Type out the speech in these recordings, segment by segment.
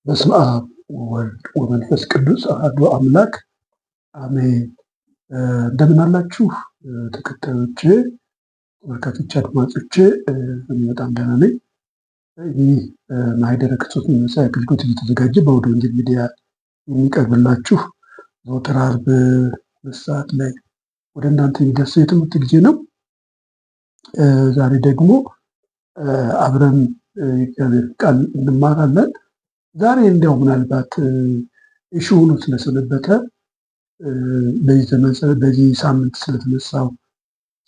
በስመ አብ ወወልድ ወመንፈስ ቅዱስ አሐዱ አምላክ አሜን። እንደምን አላችሁ ተከታዮቼ፣ ተመልካቾቼ፣ አድማጮቼ? እኔ በጣም ደህና ነኝ። ይህ ማኅደረ ክርስቶስ መንፈሳዊ አገልግሎት እየተዘጋጀ በአውደ ወንጌል ሚዲያ የሚቀርብላችሁ ዘወትር ዓርብ ሰዓት ላይ ወደ እናንተ የሚደርሰው የትምህርት ጊዜ ነው። ዛሬ ደግሞ አብረን የእግዚአብሔር ቃል እንማራለን። ዛሬ እንዲያው ምናልባት እሺ ሆኖ ስለሰነበተ በዚህ ሳምንት ስለተነሳው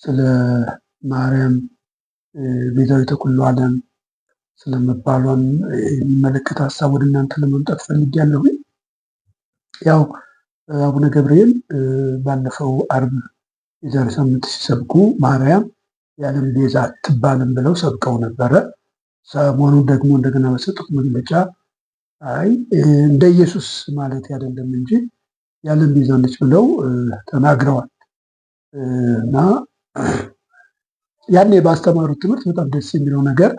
ስለ ማርያም ቤዛዊተ ኩሉ ዓለም ስለመባሏን የሚመለከት ሀሳብ ወደ እናንተ ለማምጣት ፈልጌያለሁ። ያው አቡነ ገብርኤል ባለፈው ዓርብ የዛሬ ሳምንት ሲሰብኩ ማርያም የዓለም ቤዛ አትባልም ብለው ሰብከው ነበረ። ሰሞኑን ደግሞ እንደገና በሰጡት መግለጫ አይ እንደ ኢየሱስ ማለት አይደለም እንጂ የዓለም ቤዛ ነች ብለው ተናግረዋል። እና ያኔ ባስተማሩት ትምህርት በጣም ደስ የሚለው ነገር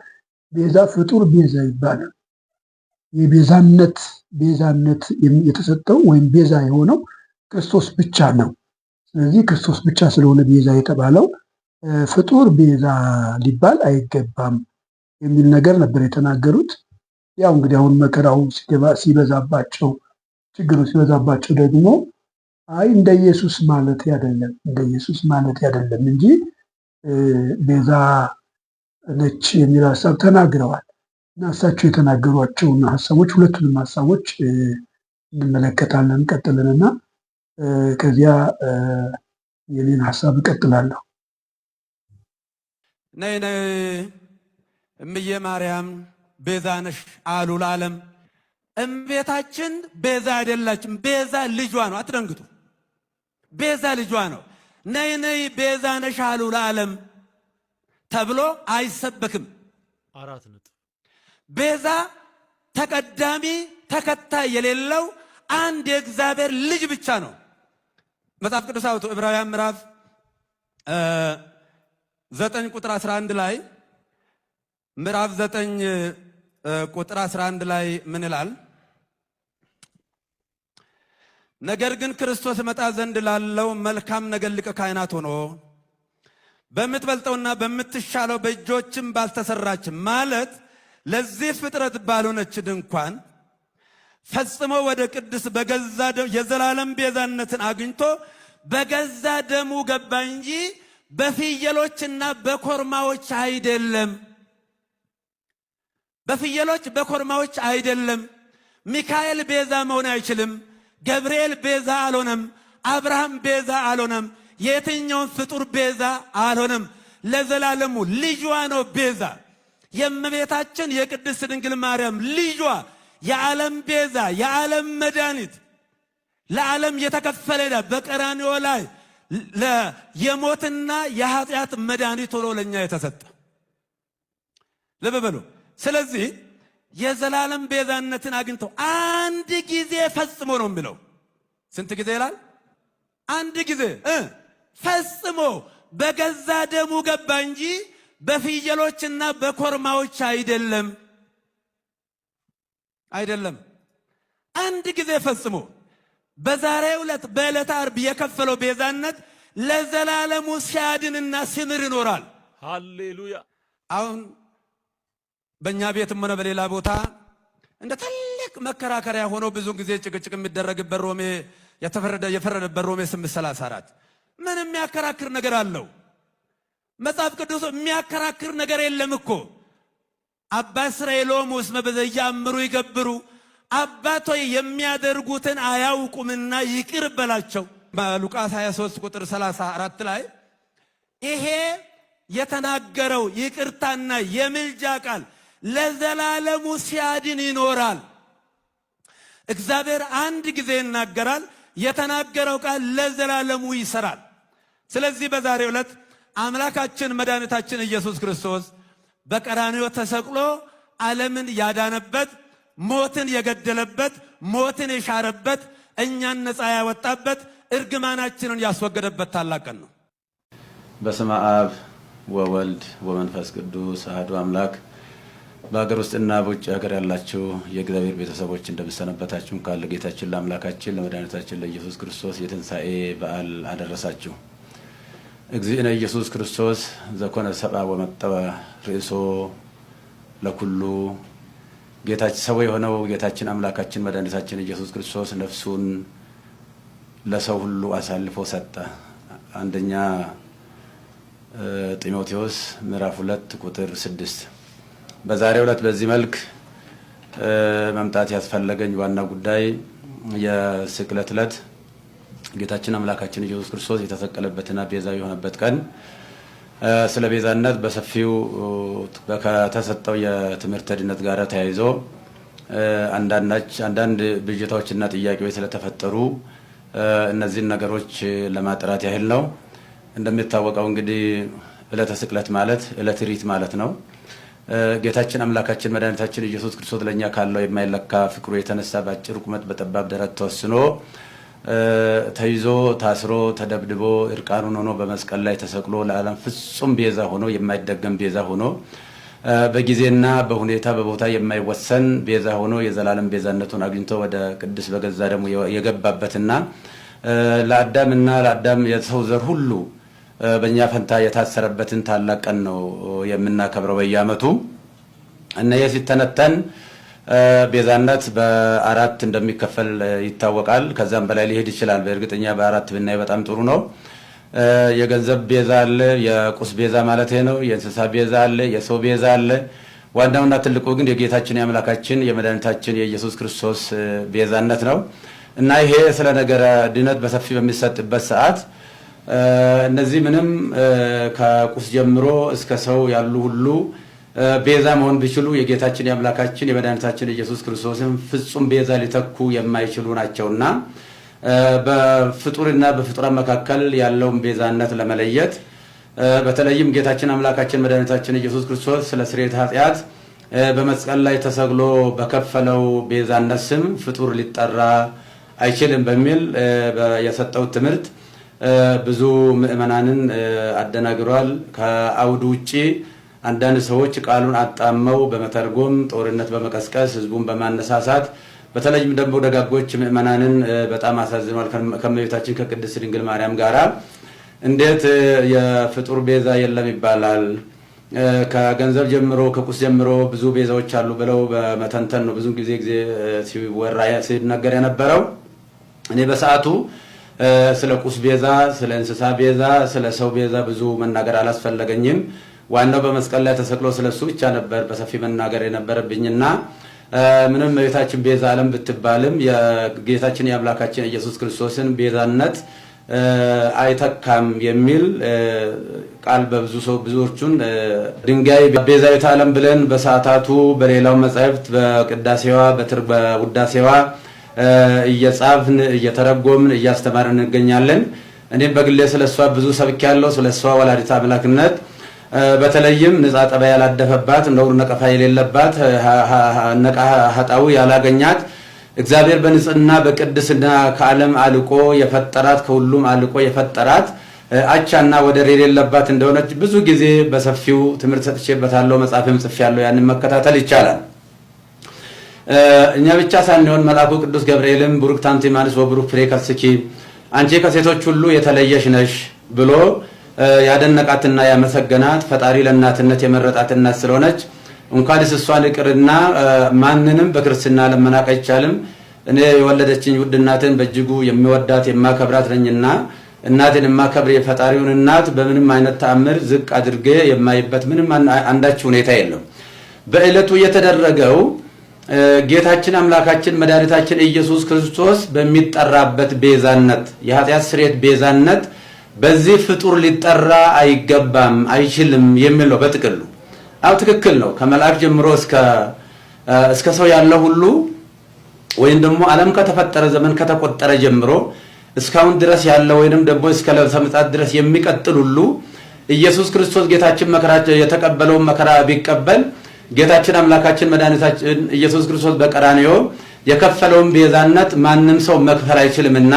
ቤዛ ፍጡር ቤዛ ይባላል። ቤዛነት የተሰጠው ወይም ቤዛ የሆነው ክርስቶስ ብቻ ነው። ስለዚህ ክርስቶስ ብቻ ስለሆነ ቤዛ የተባለው ፍጡር ቤዛ ሊባል አይገባም የሚል ነገር ነበር የተናገሩት። ያው እንግዲህ አሁን መከራው ሲበዛባቸው፣ ችግሩ ሲበዛባቸው ደግሞ አይ እንደ ኢየሱስ ማለት አይደለም እንጂ ቤዛ ነች የሚል ሀሳብ ተናግረዋል። እና እሳቸው የተናገሯቸውን ሀሳቦች ሁለቱንም ሀሳቦች እንመለከታለን ቀጥለንና ከዚያ የኔን ሀሳብ እቀጥላለሁ። ነይ እምዬ ማርያም ቤዛ ነሽ አሉ ለዓለም። እመቤታችን ቤዛ አይደላችም። ቤዛ ልጇ ነው። አትደንግጡ። ቤዛ ልጇ ነው። ነይ ቤዛ ነሽ አሉ ለዓለም ተብሎ አይሰበክም። ቤዛ ተቀዳሚ ተከታይ የሌለው አንድ የእግዚአብሔር ልጅ ብቻ ነው። መጽሐፍ ቅዱስ አውጡ ዕብራውያን ምዕራፍ 9 ቁጥር 11 ላይ ምዕራፍ 9 ቁጥር 11 ላይ ምን ይላል? ነገር ግን ክርስቶስ መጣ ዘንድ ላለው መልካም ነገር ሊቀ ካህናት ሆኖ በምትበልጠውና በምትሻለው በእጆችም ባልተሰራች ማለት ለዚህ ፍጥረት ባልሆነች ድንኳን ፈጽሞ ወደ ቅድስ በገዛ ደሙ የዘላለም ቤዛነትን አግኝቶ በገዛ ደሙ ገባ እንጂ በፍየሎችና በኮርማዎች አይደለም። በፍየሎች በኮርማዎች አይደለም። ሚካኤል ቤዛ መሆን አይችልም። ገብርኤል ቤዛ አልሆነም። አብርሃም ቤዛ አልሆነም። የትኛውን ፍጡር ቤዛ አልሆነም። ለዘላለሙ ልጇ ነው ቤዛ። የእመቤታችን የቅድስት ድንግል ማርያም ልጇ የዓለም ቤዛ፣ የዓለም መድኃኒት፣ ለዓለም የተከፈለ ዕዳ በቀራንዮ ላይ የሞትና የኃጢአት መድኃኒት ሆኖ ለእኛ የተሰጠ ልብ በሉ። ስለዚህ የዘላለም ቤዛነትን አግኝተው አንድ ጊዜ ፈጽሞ ነው የሚለው። ስንት ጊዜ ይላል? አንድ ጊዜ ፈጽሞ በገዛ ደሙ ገባ እንጂ በፍየሎችና በኮርማዎች አይደለም። አንድ ጊዜ ፈጽሞ በዛሬው ዕለት በዕለተ ዓርብ የከፈለው ቤዛነት ለዘላለሙ ሲያድንና ሲምር ይኖራል። ሃሌሉያ። አሁን በእኛ ቤትም ሆነ በሌላ ቦታ እንደ ትልቅ መከራከሪያ ሆኖ ብዙ ጊዜ ጭቅጭቅ የሚደረግበት ሮሜ የፈረደበት ሮሜ 8:34 ምን የሚያከራክር ነገር አለው? መጽሐፍ ቅዱስ የሚያከራክር ነገር የለም እኮ። አባ እስራኤሎም ውስመ በዘያምሩ ይገብሩ፣ አባቶይ የሚያደርጉትን አያውቁምና ይቅር በላቸው። በሉቃስ 23 ቁጥር 34 ላይ ይሄ የተናገረው ይቅርታና የምልጃ ቃል ለዘላለሙ ሲያድን ይኖራል። እግዚአብሔር አንድ ጊዜ ይናገራል። የተናገረው ቃል ለዘላለሙ ይሰራል። ስለዚህ በዛሬው ዕለት አምላካችን መድኃኒታችን ኢየሱስ ክርስቶስ በቀራንዮ ተሰቅሎ ዓለምን ያዳነበት፣ ሞትን የገደለበት፣ ሞትን የሻረበት፣ እኛን ነፃ ያወጣበት፣ እርግማናችንን ያስወገደበት ታላቅ ቀን ነው። በስመ አብ ወወልድ ወመንፈስ ቅዱስ አሐዱ አምላክ በሀገር ውስጥና በውጭ ሀገር ያላችሁ የእግዚአብሔር ቤተሰቦች እንደምሰነበታችሁ። ካለ ጌታችን ለአምላካችን ለመድኃኒታችን ለኢየሱስ ክርስቶስ የትንሣኤ በዓል አደረሳችሁ። እግዚእነ ኢየሱስ ክርስቶስ ዘኮነ ሰብአ ወመጠወ ርእሶ ለኩሉ ጌታችን ሰው የሆነው ጌታችን አምላካችን መድኃኒታችን ኢየሱስ ክርስቶስ ነፍሱን ለሰው ሁሉ አሳልፎ ሰጠ። አንደኛ ጢሞቴዎስ ምዕራፍ 2 ቁጥር 6። በዛሬው ዕለት በዚህ መልክ መምጣት ያስፈለገኝ ዋና ጉዳይ የስቅለት ዕለት ጌታችን አምላካችን ኢየሱስ ክርስቶስ የተሰቀለበትና ቤዛ የሆነበት ቀን ስለ ቤዛነት በሰፊው ከተሰጠው የትምህርት ድነት ጋር ተያይዞ አንዳንድ ብዥታዎችና ጥያቄዎች ስለተፈጠሩ እነዚህን ነገሮች ለማጥራት ያህል ነው። እንደሚታወቀው እንግዲህ ዕለተ ስቅለት ማለት ዕለተ ሪት ማለት ነው። ጌታችን አምላካችን መድኃኒታችን ኢየሱስ ክርስቶስ ለኛ ካለው የማይለካ ፍቅሩ የተነሳ በአጭር ቁመት በጠባብ ደረት ተወስኖ ተይዞ ታስሮ ተደብድቦ እርቃኑን ሆኖ በመስቀል ላይ ተሰቅሎ ለዓለም ፍጹም ቤዛ ሆኖ የማይደገም ቤዛ ሆኖ በጊዜና በሁኔታ በቦታ የማይወሰን ቤዛ ሆኖ የዘላለም ቤዛነቱን አግኝቶ ወደ ቅድስ በገዛ ደሙ የገባበትና ለአዳም የሰው ዘር ሁሉ በእኛ ፈንታ የታሰረበትን ታላቅ ቀን ነው የምናከብረው በየዓመቱ። እና ሲተነተን ቤዛነት በአራት እንደሚከፈል ይታወቃል። ከዛም በላይ ሊሄድ ይችላል። በእርግጠኛ በአራት ብናይ በጣም ጥሩ ነው። የገንዘብ ቤዛ አለ፣ የቁስ ቤዛ ማለት ነው። የእንስሳ ቤዛ አለ፣ የሰው ቤዛ አለ። ዋናውና ትልቁ ግን የጌታችን የአምላካችን የመድኃኒታችን የኢየሱስ ክርስቶስ ቤዛነት ነው። እና ይሄ ስለ ነገረ ድነት በሰፊ በሚሰጥበት ሰዓት እነዚህ ምንም ከቁስ ጀምሮ እስከ ሰው ያሉ ሁሉ ቤዛ መሆን ቢችሉ የጌታችን የአምላካችን የመድኃኒታችን ኢየሱስ ክርስቶስን ፍጹም ቤዛ ሊተኩ የማይችሉ ናቸውና በፍጡርና በፍጡራን መካከል ያለውን ቤዛነት ለመለየት በተለይም ጌታችን አምላካችን መድኃኒታችን ኢየሱስ ክርስቶስ ስለ ስርየተ ኃጢአት በመስቀል ላይ ተሰቅሎ በከፈለው ቤዛነት ስም ፍጡር ሊጠራ አይችልም በሚል የሰጠው ትምህርት ብዙ ምእመናንን አደናግሯል። ከአውዱ ውጪ አንዳንድ ሰዎች ቃሉን አጣመው በመተርጎም ጦርነት በመቀስቀስ ህዝቡን በማነሳሳት በተለይም ደግሞ ደጋጎች ምእመናንን በጣም አሳዝኗል። ከእመቤታችን ከቅድስት ድንግል ማርያም ጋራ እንዴት የፍጡር ቤዛ የለም ይባላል? ከገንዘብ ጀምሮ ከቁስ ጀምሮ ብዙ ቤዛዎች አሉ ብለው በመተንተን ነው ብዙ ጊዜ ሲወራ ሲነገር የነበረው። እኔ በሰዓቱ ስለ ቁስ ቤዛ፣ ስለ እንስሳ ቤዛ፣ ስለ ሰው ቤዛ ብዙ መናገር አላስፈለገኝም። ዋናው በመስቀል ላይ ተሰቅሎ ስለሱ ብቻ ነበር በሰፊ መናገር የነበረብኝና ምንም እመቤታችን ቤዛ ዓለም ብትባልም የጌታችን የአምላካችን ኢየሱስ ክርስቶስን ቤዛነት አይተካም የሚል ቃል ብዙዎቹን ድንጋይ ቤዛዊተ ዓለም ብለን በሰዓታቱ በሌላው መጻሕፍት በቅዳሴዋ በውዳሴዋ እየጻፍን እየተረጎምን እያስተማርን እንገኛለን። እኔም በግሌ ስለሷ ብዙ ሰብኬያለሁ። ስለሷ ወላዲተ አምላክነት በተለይም ንጻ ጠባይ ያላደፈባት ነውር ነቀፋ የሌለባት ነቃ ሀጣው ያላገኛት እግዚአብሔር በንጽህና በቅድስና ከዓለም አልቆ የፈጠራት ከሁሉም አልቆ የፈጠራት አቻና ወደር የሌለባት እንደሆነች ብዙ ጊዜ በሰፊው ትምህርት ሰጥቼበታለሁ። መጽሐፍም ጽፌያለሁ። ያንን መከታተል ይቻላል። እኛ ብቻ ሳንሆን መልአኩ ቅዱስ ገብርኤልም ቡሩክ አንቲ እምአንስት ወቡሩክ ፍሬ ከርሥኪ አንቺ ከሴቶች ሁሉ የተለየሽ ነሽ ብሎ ያደነቃትና ያመሰገናት ፈጣሪ ለእናትነት የመረጣት እናት ስለሆነች እንኳንስ እሷን ይቅርና ማንንም በክርስትና ለመናቅ አይቻልም። እኔ የወለደችኝ ውድ እናትን በእጅጉ የሚወዳት የማከብራት ነኝና እናትን የማከብር የፈጣሪውን እናት በምንም አይነት ተአምር ዝቅ አድርጌ የማይበት ምንም አንዳች ሁኔታ የለም። በዕለቱ የተደረገው ጌታችን አምላካችን መድኃኒታችን ኢየሱስ ክርስቶስ በሚጠራበት ቤዛነት የኃጢአት ስርየት ቤዛነት በዚህ ፍጡር ሊጠራ አይገባም አይችልም የሚል ነው በጥቅሉ። አው ትክክል ነው። ከመልአክ ጀምሮ እስከ ሰው ያለው ሁሉ ወይም ደግሞ ዓለም ከተፈጠረ ዘመን ከተቆጠረ ጀምሮ እስካሁን ድረስ ያለው ወይንም ደግሞ እስከ ዕለተ ምጽአት ድረስ የሚቀጥል ሁሉ ኢየሱስ ክርስቶስ ጌታችን መከራ የተቀበለውን መከራ ቢቀበል ጌታችን አምላካችን መድኃኒታችን ኢየሱስ ክርስቶስ በቀራንዮ የከፈለውን ቤዛነት ማንም ሰው መክፈል አይችልምና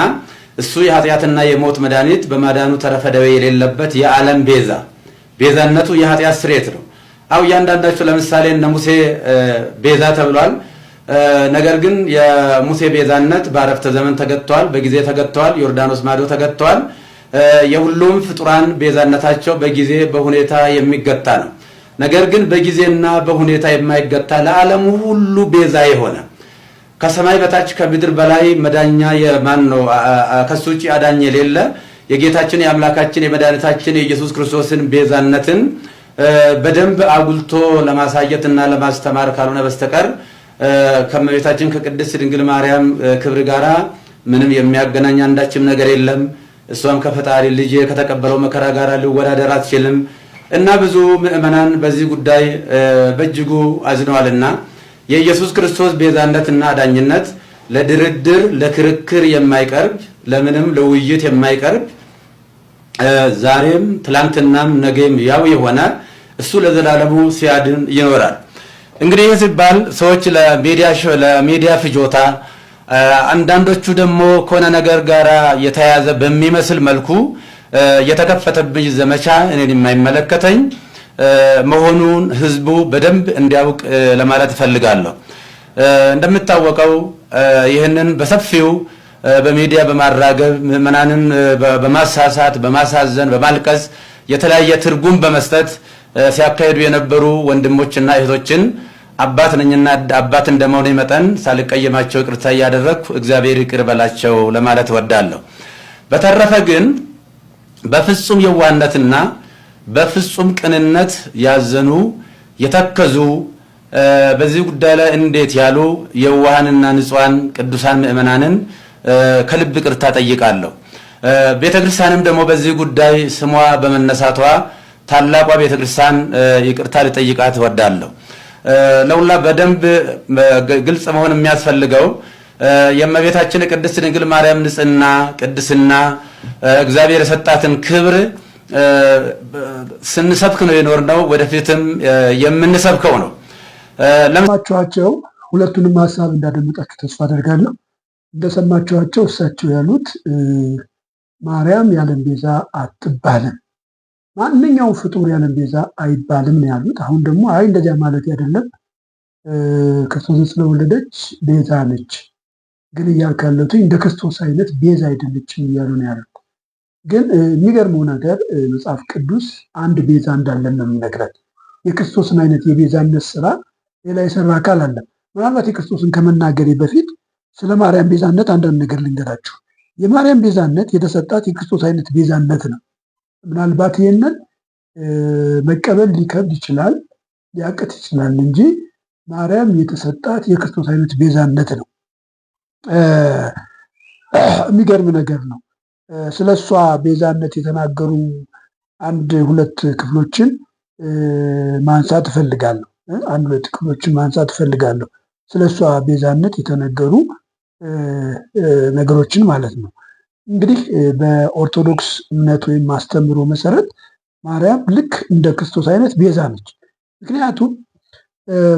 እሱ የኃጢአትና የሞት መድኃኒት በማዳኑ ተረፈ ደዌ የሌለበት የዓለም ቤዛነቱ የኃጢአት ስርየት ነው። አው እያንዳንዳቸው ለምሳሌ እነ ሙሴ ቤዛ ተብሏል። ነገር ግን የሙሴ ቤዛነት በአረፍተ ዘመን ተገጥቷል፣ በጊዜ ተገጥቷል፣ ዮርዳኖስ ማዶ ተገጥቷል። የሁሉም ፍጡራን ቤዛነታቸው በጊዜ በሁኔታ የሚገታ ነው። ነገር ግን በጊዜና በሁኔታ የማይገታ ለዓለሙ ሁሉ ቤዛ የሆነ ከሰማይ በታች ከምድር በላይ መዳኛ የማን ነው? ከሱ ውጪ አዳኝ የሌለ የጌታችን የአምላካችን የመድኃኒታችን የኢየሱስ ክርስቶስን ቤዛነትን በደንብ አጉልቶ ለማሳየትና ለማስተማር ካልሆነ በስተቀር ከመቤታችን ከቅድስት ድንግል ማርያም ክብር ጋራ ምንም የሚያገናኝ አንዳችም ነገር የለም። እሷም ከፈጣሪ ልጅ ከተቀበለው መከራ ጋር ሊወዳደር አትችልም እና ብዙ ምእመናን በዚህ ጉዳይ በእጅጉ አዝነዋልና የኢየሱስ ክርስቶስ ቤዛነትና አዳኝነት ለድርድር ለክርክር የማይቀርብ ለምንም ለውይይት የማይቀርብ ዛሬም ትላንትናም ነገም ያው የሆነ እሱ ለዘላለሙ ሲያድን ይኖራል። እንግዲህ ይህ ሲባል ሰዎች ለሚዲያ ፍጆታ አንዳንዶቹ ደግሞ ከሆነ ነገር ጋር የተያያዘ በሚመስል መልኩ የተከፈተብኝ ዘመቻ እኔን የማይመለከተኝ መሆኑን ህዝቡ በደንብ እንዲያውቅ ለማለት እፈልጋለሁ። እንደምታወቀው ይህንን በሰፊው በሚዲያ በማራገብ ምዕመናንን በማሳሳት በማሳዘን በማልቀስ የተለያየ ትርጉም በመስጠት ሲያካሂዱ የነበሩ ወንድሞችና እህቶችን አባት ነኝና አባት እንደመሆኔ መጠን ሳልቀየማቸው ይቅርታ እያደረግኩ እግዚአብሔር ይቅር በላቸው ለማለት እወዳለሁ። በተረፈ ግን በፍጹም የዋህነትና በፍጹም ቅንነት ያዘኑ የተከዙ በዚህ ጉዳይ ላይ እንዴት ያሉ የዋሃንና ንጹሃን ቅዱሳን ምእመናንን ከልብ ይቅርታ ጠይቃለሁ። ቤተክርስቲያንም ደግሞ በዚህ ጉዳይ ስሟ በመነሳቷ ታላቋ ቤተክርስቲያን ይቅርታ ልጠይቃት እወዳለሁ። ለሁላ በደንብ ግልጽ መሆን የሚያስፈልገው የእመቤታችን ቅድስት ድንግል ማርያም ንጽህና ቅድስና እግዚአብሔር የሰጣትን ክብር ስንሰብክ ነው የኖርነው፣ ወደፊትም የምንሰብከው ነው። ለማችኋቸው ሁለቱንም ሀሳብ እንዳደመጣችሁ ተስፋ አደርጋለሁ። እንደሰማችኋቸው እሳቸው ያሉት ማርያም ያለም ቤዛ አትባልም፣ ማንኛውም ፍጡር ያለም ቤዛ አይባልም ነው ያሉት። አሁን ደግሞ አይ እንደዚያ ማለት አይደለም ክርስቶስን ስለወለደች ቤዛ ነች፣ ግን እያልክ ያለሁት እንደ ክርስቶስ አይነት ቤዛ አይደለችም እያሉ ነው ያሉት። ግን የሚገርመው ነገር መጽሐፍ ቅዱስ አንድ ቤዛ እንዳለን ነው የሚነግረን። የክርስቶስን አይነት የቤዛነት ስራ ሌላ የሰራ አካል አለ። ምናልባት የክርስቶስን ከመናገሬ በፊት ስለ ማርያም ቤዛነት አንዳንድ ነገር ልንገራችሁ። የማርያም ቤዛነት የተሰጣት የክርስቶስ አይነት ቤዛነት ነው። ምናልባት ይህንን መቀበል ሊከብድ ይችላል፣ ሊያቅት ይችላል እንጂ ማርያም የተሰጣት የክርስቶስ አይነት ቤዛነት ነው። የሚገርም ነገር ነው። ስለ እሷ ቤዛነት የተናገሩ አንድ ሁለት ክፍሎችን ማንሳት እፈልጋለሁ። ስለ እሷ ቤዛነት የተነገሩ ነገሮችን ማለት ነው። እንግዲህ በኦርቶዶክስ እምነት ወይም ማስተምሮ መሰረት ማርያም ልክ እንደ ክርስቶስ አይነት ቤዛ ነች። ምክንያቱም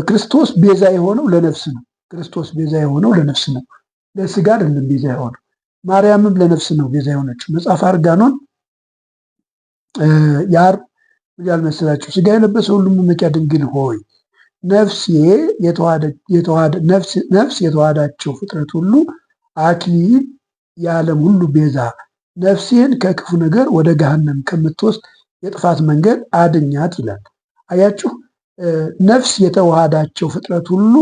ክርስቶስ ቤዛ የሆነው ለነፍስ ነው። ለስጋ አይደለም ቤዛ የሆነው። ማርያምም ለነፍስ ነው ቤዛ የሆነችው። መጽሐፈ አርጋኖን ያልመሰላችሁ ስጋ የለበሰ ሁሉም መመኪያ ድንግል ሆይ ነፍስ የተዋሃዳቸው ፍጥረት ሁሉ አክሊል የዓለም ሁሉ ቤዛ ነፍሴን ከክፉ ነገር ወደ ገሃነም ከምትወስድ የጥፋት መንገድ አድኛት ይላል። አያችሁ፣ ነፍስ የተዋሃዳቸው ፍጥረት ሁሉ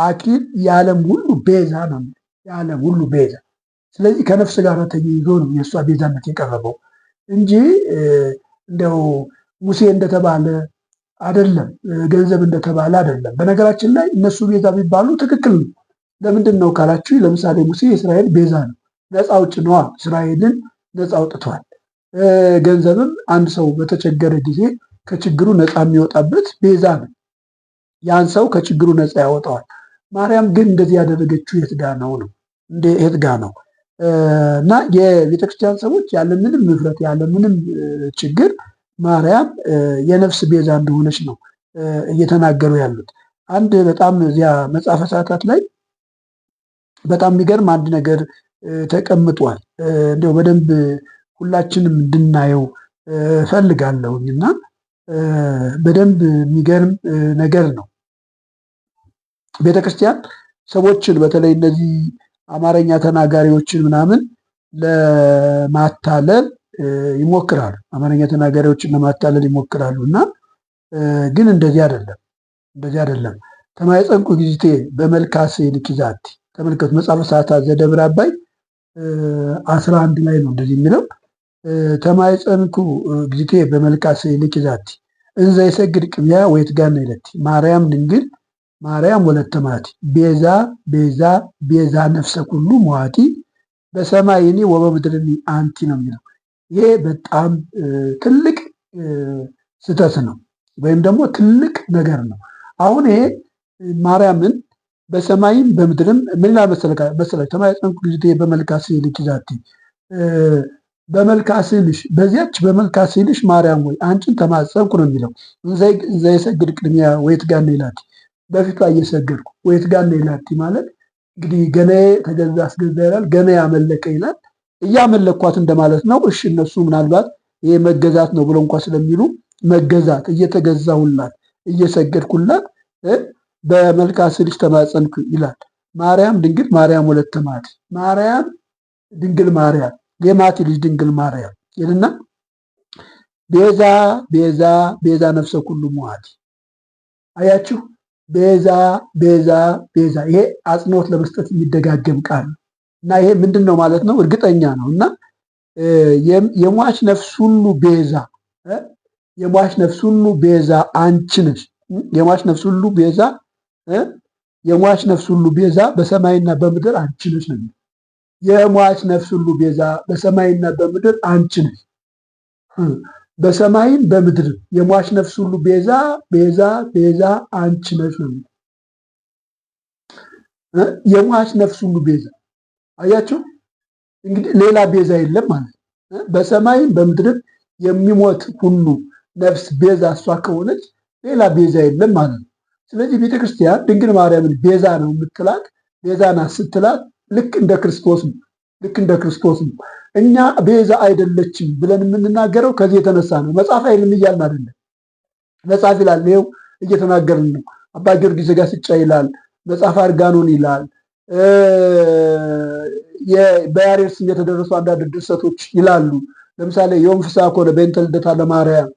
አክሊል የዓለም ሁሉ ቤዛ ነው። የዓለም ሁሉ ቤዛ። ስለዚህ ከነፍስ ጋር ተያይዞ ነው የእሷ ቤዛነት የቀረበው እንጂ እንደው ሙሴ እንደተባለ አይደለም፣ ገንዘብ እንደተባለ አይደለም። በነገራችን ላይ እነሱ ቤዛ ቢባሉ ትክክል ነው። ለምንድን ነው ካላችሁ፣ ለምሳሌ ሙሴ የእስራኤል ቤዛ ነው፣ ነፃ አውጭ ነዋ። እስራኤልን ነፃ አውጥቷል። ገንዘብም አንድ ሰው በተቸገረ ጊዜ ከችግሩ ነፃ የሚወጣበት ቤዛ ነው። ያን ሰው ከችግሩ ነፃ ያወጣዋል። ማርያም ግን እንደዚህ ያደረገችው የት ጋ ነው? እና የቤተክርስቲያን ሰዎች ያለምንም ምፍረት ያለምንም ችግር ማርያም የነፍስ ቤዛ እንደሆነች ነው እየተናገሩ ያሉት። አንድ በጣም እዚያ መጽሐፈ ሰዓታት ላይ በጣም የሚገርም አንድ ነገር ተቀምጧል። እንዲያው በደንብ ሁላችንም እንድናየው ፈልጋለሁኝ እና በደንብ የሚገርም ነገር ነው። ቤተክርስቲያን ሰዎችን በተለይ እነዚህ አማርኛ ተናጋሪዎችን ምናምን ለማታለል ይሞክራሉ። አማርኛ ተናጋሪዎችን ለማታለል ይሞክራሉ እና ግን እንደዚህ አይደለም። ተማይፀንኩ ጊዜቴ በመልካሴ ልኪዛቲ ተመልከቱ። መጽሐፈ ሰዓታት ዘደብረ አባይ 11 ላይ ነው እንደዚህ የሚለው ተማይፀንኩ ጊዜቴ በመልካሴ ልኪዛቲ እንዘ ይሰግድ ቅብያ ወይትጋና ይለቲ ማርያም ድንግል ማርያም ወለተ ማቲ ቤዛ ቤዛ ቤዛ ነፍሰ ኩሉ መዋቲ በሰማይኒ ወበምድርኒ አንቲ ነው የሚለው። ይሄ በጣም ትልቅ ስህተት ነው፣ ወይም ደግሞ ትልቅ ነገር ነው። አሁን ይሄ ማርያምን በሰማይም በምድርም ምን ይላል መሰለህ? ተማይፀንኩ ጊዜቴ በመልካሴ ልኪዛቲ በመልካስልሽ በዚያች በመልካስልሽ ማርያም ወይ አንቺን ተማጸንኩ ነው የሚለው። እንዘ ይሰግድ ቅድሚያ ወይትጋና ይላቲ በፊቷ እየሰገድኩ ወይትጋና ይላቲ ማለት እንግዲህ ገናዬ ተገዛ አስገዛ ይላል፣ ገና ያመለከ ይላል። እያመለኳት እንደማለት ነው። እሺ እነሱ ምናልባት ይሄ መገዛት ነው ብሎ እንኳ ስለሚሉ መገዛት እየተገዛሁላት እየሰገድኩላት በመልካስልሽ ተማጸንኩ ይላል። ማርያም ድንግል ማርያም ወለተ ማቲ ማርያም ድንግል ማርያም የማቲ ልጅ ድንግል ማርያም ይልና ቤዛ ቤዛ ቤዛ ነፍሰ ኩሉ መዋቲ። አያችሁ፣ ቤዛ ቤዛ ቤዛ። ይሄ አጽንኦት ለመስጠት የሚደጋገም ቃል እና ይሄ ምንድን ነው ማለት ነው? እርግጠኛ ነው እና የሟች ነፍስ ሁሉ ቤዛ የሟች ነፍስ ሁሉ ቤዛ አንቺ ነሽ። የሟች ነፍስ ሁሉ ቤዛ የሟች ነፍስ ሁሉ ቤዛ በሰማይና በምድር አንቺ ነሽ ነው። የሟች ነፍስ ሁሉ ቤዛ በሰማይና በምድር አንቺ ነሽ። በሰማይም በምድር የሟች ነፍስ ሁሉ ቤዛ ቤዛ ቤዛ አንቺ ነሽ ነው። የሟች ነፍስ ሁሉ ቤዛ። አያችሁ እንግዲህ ሌላ ቤዛ የለም ማለት ነው። በሰማይም በምድር የሚሞት ሁሉ ነፍስ ቤዛ እሷ ከሆነች ሌላ ቤዛ የለም ማለት ነው። ስለዚህ ቤተክርስቲያን ድንግል ማርያምን ቤዛ ነው የምትላት። ቤዛ ናት ስትላት ልክ እንደ ክርስቶስ ነው። እኛ ቤዛ አይደለችም ብለን የምንናገረው ከዚህ የተነሳ ነው። መጽሐፍ አይልም እያልን አይደለም። መጽሐፍ ይላል፣ ይኸው እየተናገርን ነው። አባ ጊዮርጊስ ዘጋስጫ ይላል፣ መጽሐፍ አርጋኖን ይላል፣ በያሬድ ስም የተደረሱ አንዳንድ ድርሰቶች ይላሉ። ለምሳሌ ዮም ፍስሐ ኮነ በእንተ ልደታ ለማርያም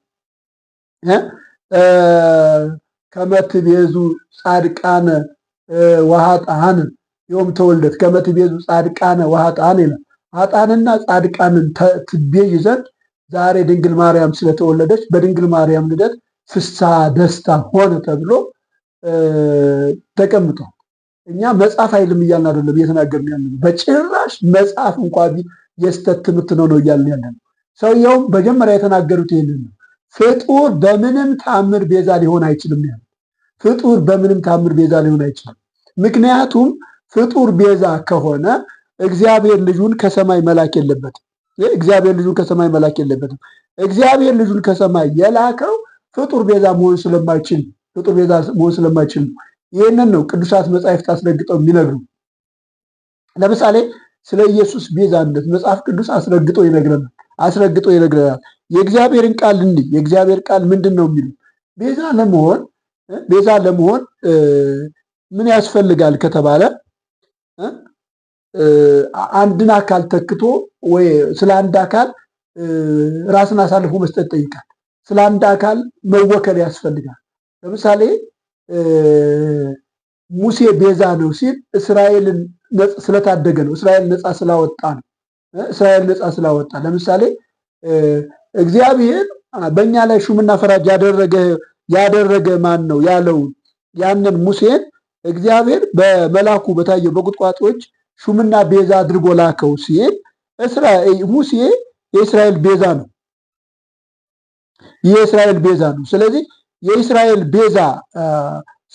ከመ ትቤዙ ጻድቃነ ወኃጥአነ ዮም ተወልደት ከመ ትቤዙ ጻድቃነ ወኃጥአነ ይላል። ኃጥአንና ጻድቃንን ትቤዥ ዘንድ ዛሬ ድንግል ማርያም ስለተወለደች በድንግል ማርያም ልደት ፍስሐ ደስታ ሆነ ተብሎ ተቀምጧል። እኛ መጽሐፍ አይልም እያልን አይደለም እየተናገርን ያለነው። በጭራሽ መጽሐፍ እንኳ የስተት ትምህርት ነው እያልን ያለነው። ሰውየውም መጀመሪያ የተናገሩት ይህንን ነው። ፍጡር በምንም ታምር ቤዛ ሊሆን አይችልም ያለ። ፍጡር በምንም ታምር ቤዛ ሊሆን አይችልም። ምክንያቱም ፍጡር ቤዛ ከሆነ እግዚአብሔር ልጁን ከሰማይ መላክ የለበትም። እግዚአብሔር ልጁን ከሰማይ መላክ የለበትም። እግዚአብሔር ልጁን ከሰማይ የላከው ፍጡር ቤዛ መሆን ስለማይችል ነው። ይህንን ነው ቅዱሳት መጻሕፍት አስረግጠው የሚነግሩ። ለምሳሌ ስለ ኢየሱስ ቤዛነት መጽሐፍ ቅዱስ አስረግጦ ይነግረናል። የእግዚአብሔርን ቃል እንዲህ የእግዚአብሔር ቃል ምንድን ነው የሚለው? ቤዛ ለመሆን ምን ያስፈልጋል ከተባለ አንድን አካል ተክቶ ወይ ስለ አንድ አካል ራስን አሳልፎ መስጠት ጠይቃል። ስለ አንድ አካል መወከል ያስፈልጋል። ለምሳሌ ሙሴ ቤዛ ነው ሲል እስራኤልን ስለታደገ ነው። እስራኤል ነፃ ስላወጣ ለምሳሌ እግዚአብሔር በእኛ ላይ ሹምና ፈራጅ ያደረገ ማን ነው ያለውን ያንን ሙሴን እግዚአብሔር በመላኩ በታየው በቁጥቋጦዎች ሹምና ቤዛ አድርጎ ላከው ሲል ሙሴ የእስራኤል ቤዛ ነው። ስለዚህ የእስራኤል ቤዛ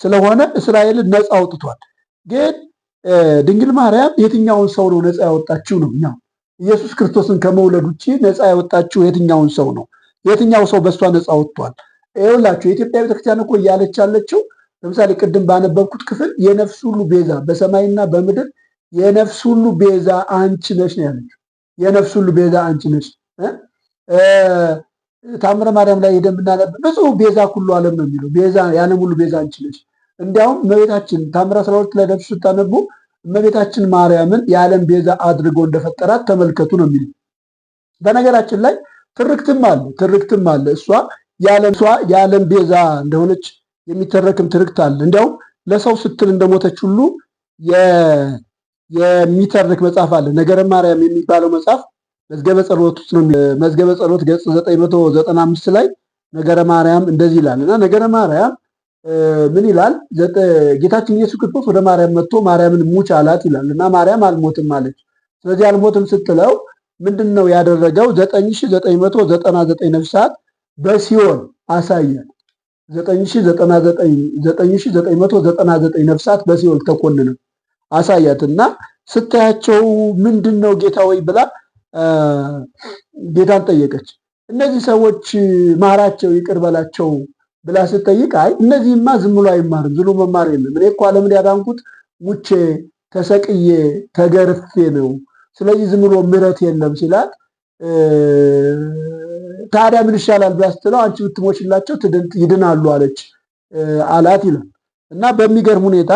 ስለሆነ እስራኤልን ነፃ አውጥቷል። ግን ድንግል ማርያም የትኛውን ሰው ነው ነፃ ያወጣችው ነው? እኛ ኢየሱስ ክርስቶስን ከመውለድ ውጭ ነፃ ያወጣችው የትኛውን ሰው ነው? የትኛው ሰው በእሷ ነፃ ወጥቷል? ይኸውላችሁ የኢትዮጵያ ቤተክርስቲያን እኮ እያለች ያለችው ለምሳሌ ቅድም ባነበብኩት ክፍል የነፍስ ሁሉ ቤዛ በሰማይና በምድር የነፍስ ሁሉ ቤዛ አንቺ ነሽ ነው ያለችው። የነፍስ ሁሉ ቤዛ አንቺ ነሽ። ታምረ ማርያም ላይ ሄደን ብናነብ ብዙ ቤዛ ሁሉ ዓለም ነው የሚለው። ቤዛ ያንም ሁሉ ቤዛ አንቺ ነሽ። እንዲያውም እመቤታችን ታምረ 12 ላይ ገብታችሁ ስታነቡ እመቤታችን ማርያምን የዓለም ቤዛ አድርጎ እንደፈጠራት ተመልከቱ ነው የሚለው። በነገራችን ላይ ትርክትም አለ። እሷ የዓለም ቤዛ እንደሆነች የሚተረክም ትርክት አለ። እንዲያውም ለሰው ስትል እንደሞተች ሁሉ የሚተርክ መጽሐፍ አለ። ነገረ ማርያም የሚባለው መጽሐፍ መዝገበ ጸሎት ውስጥ ነው። መዝገበ ጸሎት ገጽ 995 ላይ ነገረ ማርያም እንደዚህ ይላል እና ነገረ ማርያም ምን ይላል? ጌታችን ኢየሱስ ክርስቶስ ወደ ማርያም መጥቶ ማርያምን ሙች አላት ይላል እና ማርያም አልሞትም አለች። ስለዚህ አልሞትም ስትለው ምንድን ነው ያደረገው? 9999 ነፍሳት በሲኦል አሳያት። 9999 ነፍሳት በሲኦል ተኮንነው አሳያትና ስታያቸው ምንድን ነው ጌታ ወይ ብላ ጌታን ጠየቀች። እነዚህ ሰዎች ማራቸው ይቅር በላቸው ብላ ስትጠይቅ አይ እነዚህማ ዝም ብሎ አይማርም፣ ዝም ብሎ መማር የለም። እኔ እኮ ዓለምን ያዳንኩት ሙቼ ተሰቅዬ ተገርፌ ነው። ስለዚህ ዝም ብሎ ምሕረት የለም ሲላት ታዲያ ምን ይሻላል ብላ ስትለው አንቺ ብትሞችላቸው ይድናሉ አላት ይላል እና በሚገርም ሁኔታ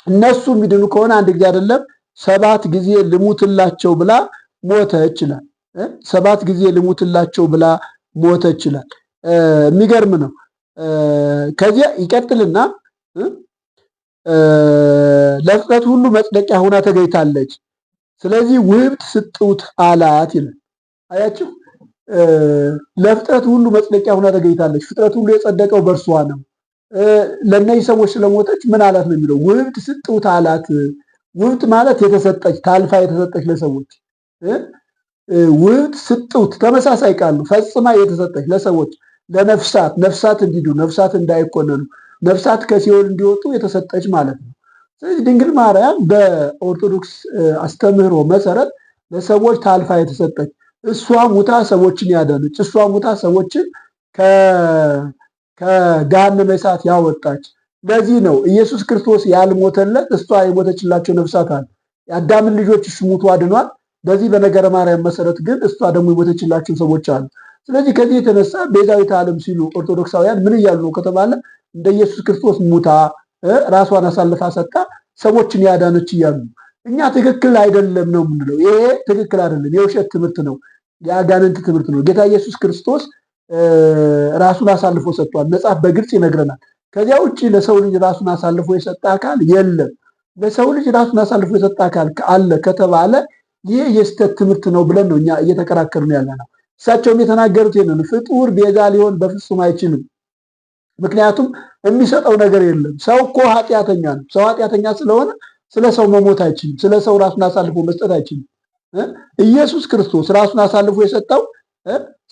እነሱ የሚድኑ ከሆነ አንድ ጊዜ አይደለም 7 ጊዜ ልሙትላቸው ብላ ሞተች ይላል። 7 ጊዜ ልሙትላቸው ብላ ሞተች ይላል። የሚገርም ነው። ከዚያ ይቀጥልና ለፍጥረት ሁሉ መጽደቂያ ሆና ተገኝታለች። ስለዚህ ውህብት ስጡት አላት ይላል። አያችሁ፣ ለፍጥረት ሁሉ መጽደቂያ ሆና ተገኝታለች። ፍጥረት ሁሉ የጸደቀው በእርሷ ነው። ለእነዚህ ሰዎች ስለሞተች ምን አላት ነው የሚለው? ውህብት ስጡት አላት። ውህብት ማለት የተሰጠች ታልፋ የተሰጠች ለሰዎች። ውህብት ስጡት ተመሳሳይ ቃል ነው። ፈጽማ የተሰጠች ለሰዎች ነፍሳት እንዲዱ፣ ነፍሳት እንዳይኮነኑ፣ ነፍሳት ከሲኦል እንዲወጡ የተሰጠች ማለት ነው። ስለዚህ ድንግል ማርያም በኦርቶዶክስ አስተምህሮ መሰረት ለሰዎች ታልፋ የተሰጠች፣ እሷ ሙታ ሰዎችን ያዳነች፣ እሷ ሙታ ሰዎችን ከገሃነመ እሳት ያወጣች። ለዚህ ነው ኢየሱስ ክርስቶስ ያልሞተለት እሷ የሞተችላቸው ነፍሳት አሉ። የአዳምን ልጆች እሱ ሙቶ አድኗል። በዚህ በነገረ ማርያም መሰረት ግን እሷ ደግሞ የሞተችላቸው ሰዎች አሉ። ስለዚህ ከዚህ የተነሳ ቤዛዊተ ዓለም ሲሉ ኦርቶዶክሳውያን ምን እያሉ ነው ከተባለ እንደ ኢየሱስ ክርስቶስ ሙታ ራሷን አሳልፋ ሰጣ ሰዎችን ያዳነች እያሉ። እኛ ትክክል አይደለም ነው የምንለው። ይሄ ትክክል አይደለም፣ የውሸት ትምህርት ነው፣ የአጋንንት ትምህርት ነው። ጌታ ኢየሱስ ክርስቶስ ራሱን አሳልፎ ሰጥቷል። መጽሐፍ በግልጽ ይነግረናል። ከዚያ ውጭ ለሰው ልጅ ራሱን አሳልፎ የሰጠ አካል የለም። ለሰው ልጅ ራሱን አሳልፎ የሰጠ አካል አለ ከተባለ ይህ የስተት ትምህርት ነው ብለን ነው እኛ እየተከራከርን ያለ ነው። እሳቸውም የተናገሩት ይሄንን ፍጡር ቤዛ ሊሆን በፍጹም አይችልም። ምክንያቱም የሚሰጠው ነገር የለም። ሰው እኮ ኃጢአተኛ ነው። ሰው ኃጢአተኛ ስለሆነ ስለ ሰው መሞት አይችልም። ስለ ሰው ራሱን አሳልፎ መስጠት አይችልም። ኢየሱስ ክርስቶስ ራሱን አሳልፎ የሰጠው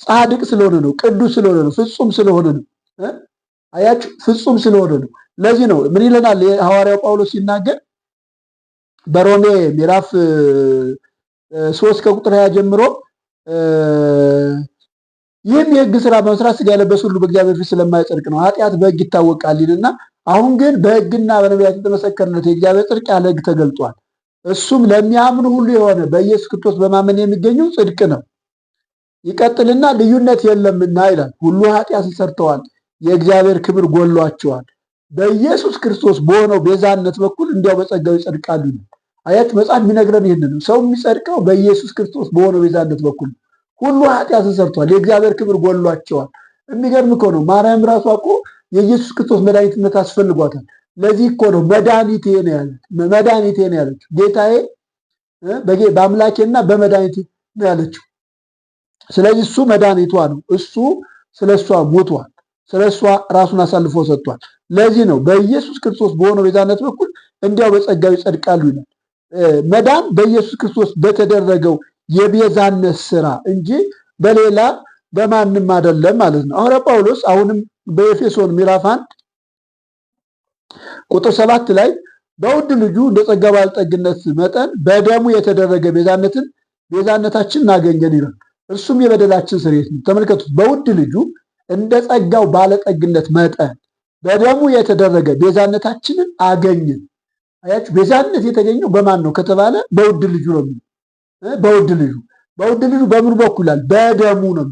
ጻድቅ ስለሆነ ነው፣ ቅዱስ ስለሆነ ነው፣ ፍጹም ስለሆነ ነው። አያችሁ፣ ፍጹም ስለሆነ ነው። ለዚህ ነው ምን ይለናል ሐዋርያው ጳውሎስ ሲናገር በሮሜ ምዕራፍ 3 ከቁጥር 20 ጀምሮ ይህም የሕግ ስራ በመስራት ሥጋ የለበሰ ሁሉ በእግዚአብሔር ፊት ስለማይጸድቅ ነው፣ ኃጢአት በሕግ ይታወቃል ይልና አሁን ግን በሕግና በነቢያት የተመሰከረለት የእግዚአብሔር ጽድቅ ያለ ሕግ ተገልጧል። እሱም ለሚያምኑ ሁሉ የሆነ በኢየሱስ ክርስቶስ በማመን የሚገኘው ጽድቅ ነው። ይቀጥልና ልዩነት የለምና ይላል። ሁሉ ኃጢአትን ሰርተዋል፣ የእግዚአብሔር ክብር ጎሏቸዋል። በኢየሱስ ክርስቶስ በሆነው ቤዛነት በኩል እንዲያው በጸጋው ይጸድቃሉ። አያት መጽሐፍ የሚነግረን ይህንን ነው። ሰው የሚጸድቀው በኢየሱስ ክርስቶስ በሆነው ቤዛነት በኩል። ሁሉ ኃጢአትን ሰርተዋል፣ የእግዚአብሔር ክብር ጎሏቸዋል። የሚገርም እኮ ነው። ማርያም ራሷ እኮ የኢየሱስ ክርስቶስ መድኃኒትነት አስፈልጓታል። ለዚህ እኮ ነው መድኃኒቴ ነው ያለችው። ጌታዬ በአምላኬና በመድኃኒቴ ነው ያለችው። ስለዚህ እሱ መድኃኒቷ ነው። እሱ ስለ እሷ ሞቷል፣ ስለ እሷ ራሱን አሳልፎ ሰጥቷል። ለዚህ ነው በኢየሱስ ክርስቶስ በሆነው ቤዛነት በኩል እንዲያው በጸጋው ይጸድቃሉ ይላል። መዳን በኢየሱስ ክርስቶስ በተደረገው የቤዛነት ስራ እንጂ በሌላ በማንም አይደለም ማለት ነው። ሐዋርያ ጳውሎስ አሁንም በኤፌሶን ምዕራፍ 1 ቁጥር 7 ላይ በውድ ልጁ እንደ ጸጋ ባለጠግነት መጠን በደሙ የተደረገ ቤዛነታችንን አገኘን ይላል። እርሱም የበደላችን ስርየት ነው። ተመልከቱት፣ በውድ ልጁ እንደ ጸጋው ባለጠግነት መጠን በደሙ የተደረገ ቤዛነታችንን አገኘን። አያችሁ፣ ቤዛነት የተገኘው በማን ነው ከተባለ በውድ ልጁ ነው። በውድ ልጁ በምን በኩል ይላል? በደሙ ነው።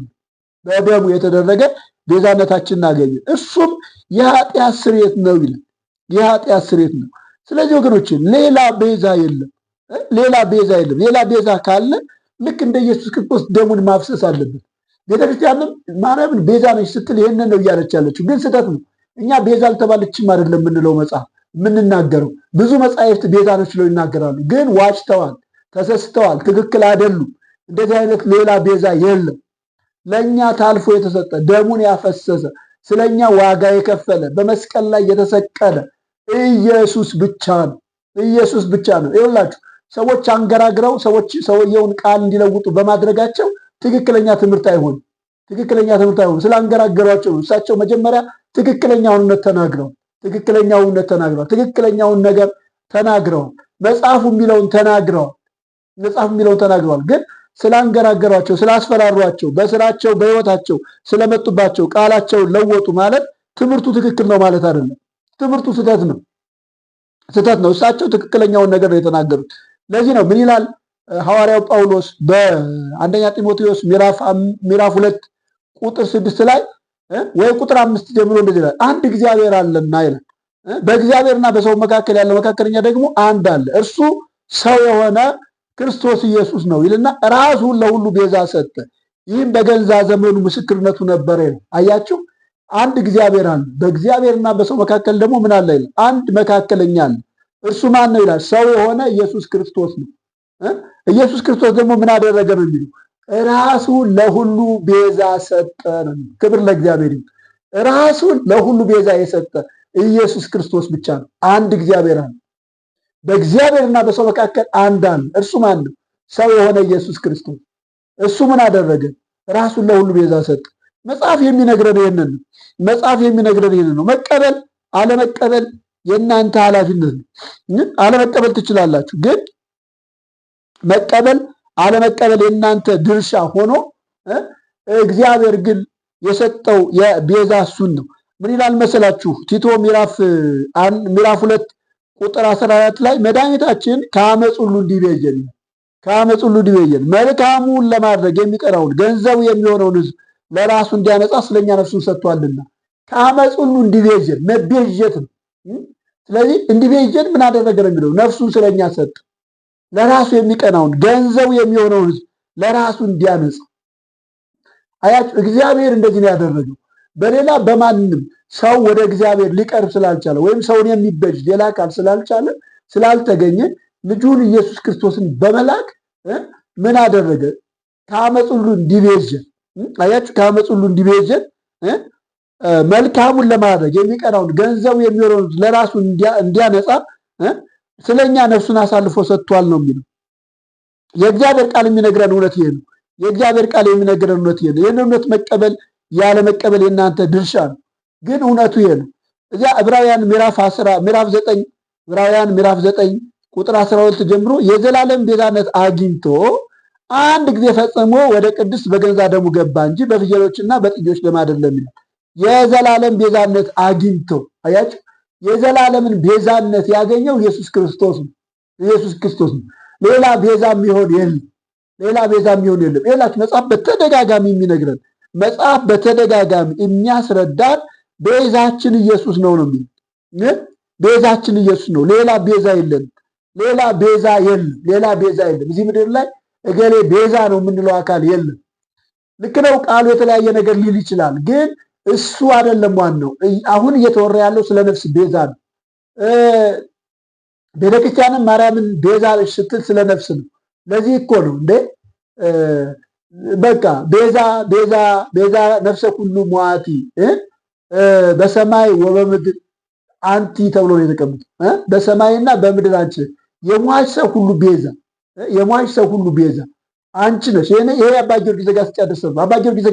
በደሙ የተደረገ ቤዛነታችንን አገኘን። እሱም የኃጢአት ስርየት ነው ይላል። የኃጢአት ስርየት ነው። ስለዚህ ወገኖች ሌላ ቤዛ የለም። ሌላ ቤዛ የለም። ሌላ ቤዛ ካለ ልክ እንደ ኢየሱስ ክርስቶስ ደሙን ማፍሰስ አለበት። ቤተክርስቲያንም ማርያምን ቤዛ ነች ስትል ይህንን ነው እያለች ያለችው፣ ግን ስህተት ነው። እኛ ቤዛ አልተባለችም አይደለም የምንለው መጽሐፍ የምንናገረው። ብዙ መጻሕፍት ቤዛ ነች ብለው ይናገራሉ፣ ግን ዋጭተዋል፣ ተሰስተዋል፣ ትክክል አይደሉም። እንደዚህ አይነት ሌላ ቤዛ የለም። ለእኛ ታልፎ የተሰጠ ደሙን ያፈሰሰ ስለኛ ዋጋ የከፈለ በመስቀል ላይ የተሰቀለ ኢየሱስ ብቻ ነው። ኢየሱስ ብቻ ነው። ይኸውላችሁ ሰዎች አንገራግረው ሰውየውን ቃል እንዲለውጡ በማድረጋቸው ትክክለኛ ትምህርት አይሆንም። ትክክለኛ ትምህርት አይሆንም። ስላንገራገሯቸው ነው። እሳቸው መጀመሪያ ትክክለኛውን እውነት ተናግረዋል። ትክክለኛውን ነገር ተናግረዋል። መጽሐፉ የሚለውን ተናግረዋል። ግን ስላንገራገሯቸው፣ ስላስፈራሯቸው፣ በስራቸው በህይወታቸው ስለመጡባቸው ቃላቸውን ለወጡ ማለት ትምህርቱ ትክክል ነው ማለት አይደለም። ትምህርቱ ስህተት ነው። እሳቸው ትክክለኛውን ነገር ነው የተናገሩት። ለዚህ ነው ምን ይላል ሐዋርያው ጳውሎስ በአንደኛ ጢሞቴዎስ ምዕራፍ 2 ቁጥር 6 ላይ ወይ ቁጥር 5 ጀምሮ እንደዚህ ይላል፣ አንድ እግዚአብሔር አለና ይላል። በእግዚአብሔርና በሰው መካከል ያለ መካከለኛ ደግሞ አንድ አለ፣ እርሱ ሰው የሆነ ክርስቶስ ኢየሱስ ነው ይልና ራሱን ለሁሉ ቤዛ ሰጠ። ይህም በገዛ ዘመኑ ምስክርነቱ ነበረ ይላል። አያችሁ፣ አንድ እግዚአብሔር አለ፣ በእግዚአብሔርና በሰው መካከል ደግሞ ምን አለ ይላል? አንድ መካከለኛ አለ። እርሱ ማን ነው ይላል? ሰው የሆነ ኢየሱስ ክርስቶስ ነው። ኢየሱስ ክርስቶስ ደግሞ ምን አደረገ ነው የሚለው? ራሱን ለሁሉ ቤዛ ሰጠ ነው። ክብር ለእግዚአብሔር ይሁን። ራሱን ለሁሉ ቤዛ የሰጠ ኢየሱስ ክርስቶስ ብቻ ነው። አንድ እግዚአብሔር አለ፣ በእግዚአብሔርና በሰው መካከል አንድ አለ። እርሱ ማን ነው? ሰው የሆነ ኢየሱስ ክርስቶስ። እሱ ምን አደረገ? ራሱን ለሁሉ ቤዛ ሰጠ። መጽሐፍ የሚነግረን ይህንን ነው። መቀበል አለመቀበል የእናንተ ኃላፊነት ነው። አለመቀበል ትችላላችሁ፣ ግን መቀበል አለመቀበል የእናንተ ድርሻ ሆኖ እግዚአብሔር ግን የሰጠው የቤዛ እሱን ነው። ምን ይላል መሰላችሁ? ቲቶ ምዕራፍ 2 ቁጥር 14 ላይ መድኃኒታችን ከአመፅ ሁሉ እንዲቤዠን መልካሙን ለማድረግ የሚቀናውን ገንዘቡ የሚሆነውን ሕዝብ ለራሱ እንዲያነጻ ስለኛ ነፍሱን ሰጥቷልና። ከአመፅ ሁሉ እንዲቤዠን መቤዠት ነው። ስለዚህ እንዲቤዠን ምን አደረገ ነው የሚለው? ነፍሱን ስለኛ ሰጠ። ለራሱ የሚቀናውን ገንዘቡ የሚሆነውን ሕዝብ ለራሱ እንዲያነጻ። አያችሁ፣ እግዚአብሔር እንደዚህ ነው ያደረገው። በሌላ በማንም ሰው ወደ እግዚአብሔር ሊቀርብ ስላልቻለ ወይም ሰውን የሚበጅ ሌላ አካል ስላልተገኘ ልጁን ኢየሱስ ክርስቶስን በመላክ ምን አደረገ? ከአመፅ ሁሉ እንዲቤዠን። አያችሁ፣ ከአመፅ ሁሉ እንዲቤዠን መልካሙን ለማድረግ የሚቀናውን ገንዘቡ የሚሆነውን ለራሱ እንዲያነጻ ስለኛ ነፍሱን አሳልፎ ሰጥቷል ነው የሚለው። የእግዚአብሔር ቃል የሚነግረን እውነት ይሄ ነው። ይህን እውነት መቀበል ያለ መቀበል የእናንተ ድርሻ ነው። ግን እውነቱ ይሄ ነው። እዚያ ዕብራውያን ምዕራፍ 9 ቁጥር 12 ጀምሮ የዘላለም ቤዛነት አግኝቶ አንድ ጊዜ ፈጽሞ ወደ ቅድስት በገዛ ደሙ ገባ እንጂ በፍየሎችና በጥጆች ደም አይደለም ይላል። የዘላለም ቤዛነት አግኝቶ፣ አያችሁ፣ የዘላለምን ቤዛነት ያገኘው ኢየሱስ ክርስቶስ ነው። ሌላ ቤዛ የሚሆን የለም። ይላችሁ መጽሐፍ በተደጋጋሚ የሚነግረን የሚያስረዳን ቤዛችን ኢየሱስ ነው የሚል። ቤዛችን ኢየሱስ ነው። ሌላ ቤዛ የለም። እዚህ ምድር ላይ እገሌ ቤዛ ነው የምንለው አካል የለም። ልክ ነው፣ ቃሉ የተለያየ ነገር ሊል ይችላል፣ ግን እሱ አይደለም ዋናው። አሁን እየተወራ ያለው ስለ ነፍስ ቤዛ ነው። ቤተክርስቲያንም ማርያምን ቤዛ ነች ስትል ስለ ነፍስ ነው። ለዚህ እኮ ነው እንዴ በቃ ቤዛ ነፍሰ ሁሉ ሟቲ በሰማይ ወበምድር አንቲ ተብሎ ነው የተቀመጠው። በሰማይና በምድር አንቺ የሟች ሰው ሁሉ ቤዛ አንቺ ነሽ። ይሄ አባ ጊዮርጊስ ዘጋስጫ ድርሰት ነው። አባ ጊዮርጊስ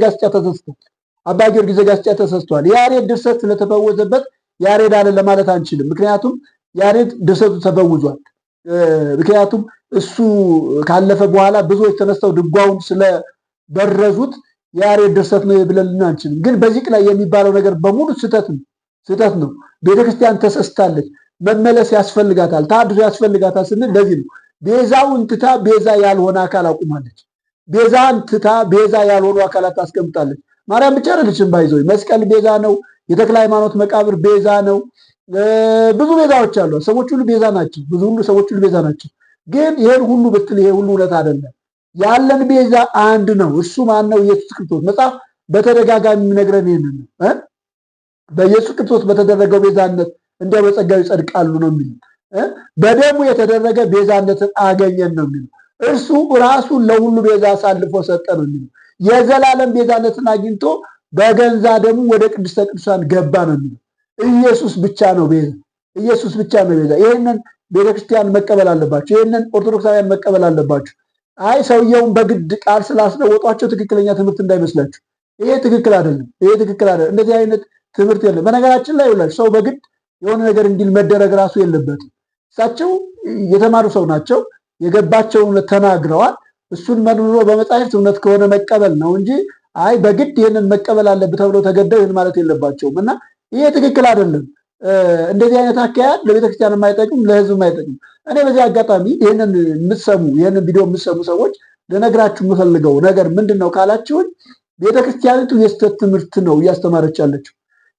ዘጋስጫ ተሰስቷል። የያሬድ ድርሰት ስለተፈወዘበት ያሬድ አለ ለማለት አንችልም። ምክንያቱም ያሬድ ድርሰቱ ተፈውዟል። ምክንያቱም እሱ ካለፈ በኋላ ብዙዎች ተነስተው ድጓውን ስለበረዙት ያሬድ ድርሰት ነው ብለን አንችልም። ግን በዚህ ላይ የሚባለው ነገር በሙሉ ስህተት ነው። ቤተክርስቲያን ተሰስታለች። መመለስ ያስፈልጋታል፣ ታድሶ ያስፈልጋታል ስንል ለዚህ ነው። ቤዛውን ትታ ቤዛ ያልሆነ አካል አቁማለች። ቤዛን ትታ ቤዛ ያልሆኑ አካላት አስቀምጣለች። ማርያም ብቻ አይደለችም። ባይዘው መስቀል ቤዛ ነው። የተክለ ሃይማኖት መቃብር ቤዛ ነው። ብዙ ቤዛዎች አሉ። ሰዎች ሁሉ ቤዛ ናቸው። ሰዎች ሁሉ ቤዛ ናቸው። ግን ይሄን ሁሉ ብትል ይሄ ሁሉ እውነት አይደለም። ያለን ቤዛ አንድ ነው። እሱ ማን ነው? ኢየሱስ ክርስቶስ። መጽሐፍ በተደጋጋሚ የሚነግረን ይሄንን ነው። በኢየሱስ ክርስቶስ በተደረገው ቤዛነት እንዲያው በጸጋው ይጸድቃሉ ነው የሚለው። በደሙ የተደረገ ቤዛነትን አገኘን ነው የሚለው። እርሱ ራሱን ለሁሉ ቤዛ አሳልፎ ሰጠ ነው የሚለው። የዘላለም ቤዛነትን አግኝቶ በገንዛ ደሙ ወደ ቅድስተ ቅዱሳን ገባ ነው የሚለው። ኢየሱስ ብቻ ነው ቤዛ። ኢየሱስ ብቻ ነው ቤዛ። ይህንን ቤተክርስቲያን መቀበል አለባቸው። ይህንን ኦርቶዶክሳውያን መቀበል አለባቸው። አይ ሰውየውን በግድ ቃል ስላስለወጧቸው ትክክለኛ ትምህርት እንዳይመስላችሁ። ይሄ ትክክል አይደለም። ይሄ ትክክል አይደለም። እንደዚህ አይነት ትምህርት የለም። በነገራችን ላይ ይውላል ሰው በግድ የሆነ ነገር እንዲል መደረግ ራሱ የለበትም። እሳቸው የተማሩ ሰው ናቸው። የገባቸው እውነት ተናግረዋል። እሱን መርምሮ በመጻሕፍት እውነት ከሆነ መቀበል ነው እንጂ አይ በግድ ይህንን መቀበል አለብህ ተብለው ተገደው ይህን ማለት የለባቸውም። እና ይሄ ትክክል አይደለም። እንደዚህ አይነት አካሄድ ለቤተክርስቲያን የማይጠቅም ለሕዝብ የማይጠቅም። እኔ በዚህ አጋጣሚ ይህንን ቪዲዮ የምትሰሙ ሰዎች ልነግራችሁ የምፈልገው ነገር ምንድን ነው ካላችሁን፣ ቤተክርስቲያኒቱ የስህተት ትምህርት ነው እያስተማረች ያለችው።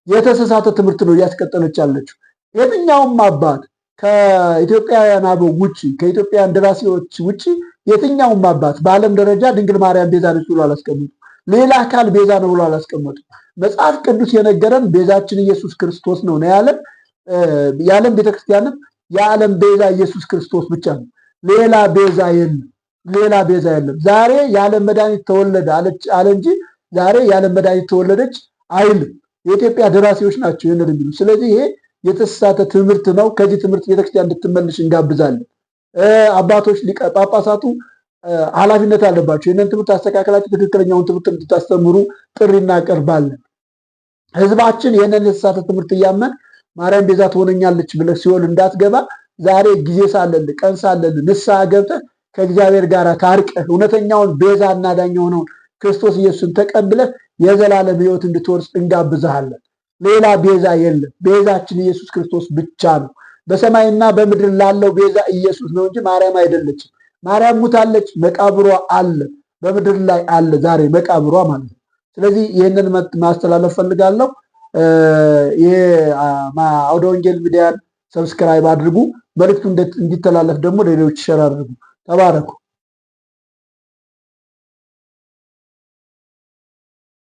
የተሳሳተ ትምህርት ነው እያስቀጠለች ያለችው። የትኛውም አባት ከኢትዮጵያውያን አበው ውጭ ከኢትዮጵያውያን ደራሲዎች ውጭ የትኛውም አባት በዓለም ደረጃ ድንግል ማርያም ቤዛ ነች ብሎ አላስቀመጡ። ሌላ አካል ቤዛ ነው ብሎ አላስቀመጡ። መጽሐፍ ቅዱስ የነገረን ቤዛችን ኢየሱስ ክርስቶስ ነው ያለን። የዓለም ቤተክርስቲያንም የዓለም ቤዛ ኢየሱስ ክርስቶስ ብቻ ነው። ሌላ ቤዛ የለም። ሌላ ቤዛ የለም። ዛሬ የዓለም መድኃኒት ተወለደ አለ እንጂ ዛሬ የዓለም መድኃኒት ተወለደች አይልም። የኢትዮጵያ ደራሲዎች ናቸው ይህንን የሚሉ። ስለዚህ ይሄ የተሳሳተ ትምህርት ነው። ከዚህ ትምህርት ቤተክርስቲያን እንድትመልሽ እንጋብዛለን። አባቶች ሊቀ ጳጳሳቱ ኃላፊነት አለባቸው። ይህንን ትምህርት አስተካከላችሁ ትክክለኛውን ትምህርት እንድታስተምሩ ጥሪ እናቀርባለን። ህዝባችን ይህንን የተሳሳተ ትምህርት እያመን ማርያም ቤዛ ትሆነኛለች ብለህ ሲኦል እንዳትገባ ዛሬ ጊዜ ሳለል ቀን ሳለል ንስሐ ገብተህ ከእግዚአብሔር ጋር ታርቀህ እውነተኛውን ቤዛ እና ዳኛ የሆነውን ክርስቶስ ኢየሱስን ተቀብለህ የዘላለም ሕይወት እንድትወርስ እንጋብዝሃለን። ሌላ ቤዛ የለም። ቤዛችን ኢየሱስ ክርስቶስ ብቻ ነው። በሰማይና በምድር ላለው ቤዛ ኢየሱስ ነው እንጂ ማርያም አይደለችም። ማርያም ሙታለች፣ መቃብሯ አለ፣ በምድር ላይ አለ ዛሬ መቃብሯ ማለት ነው። ስለዚህ ይህንን ማስተላለፍ ፈልጋለሁ። አውደ ወንጌል ሚዲያን ሰብስክራይብ አድርጉ። መልዕክቱ እንዲተላለፍ ደግሞ ሌሎች ሸር አድርጉ። ተባረኩ።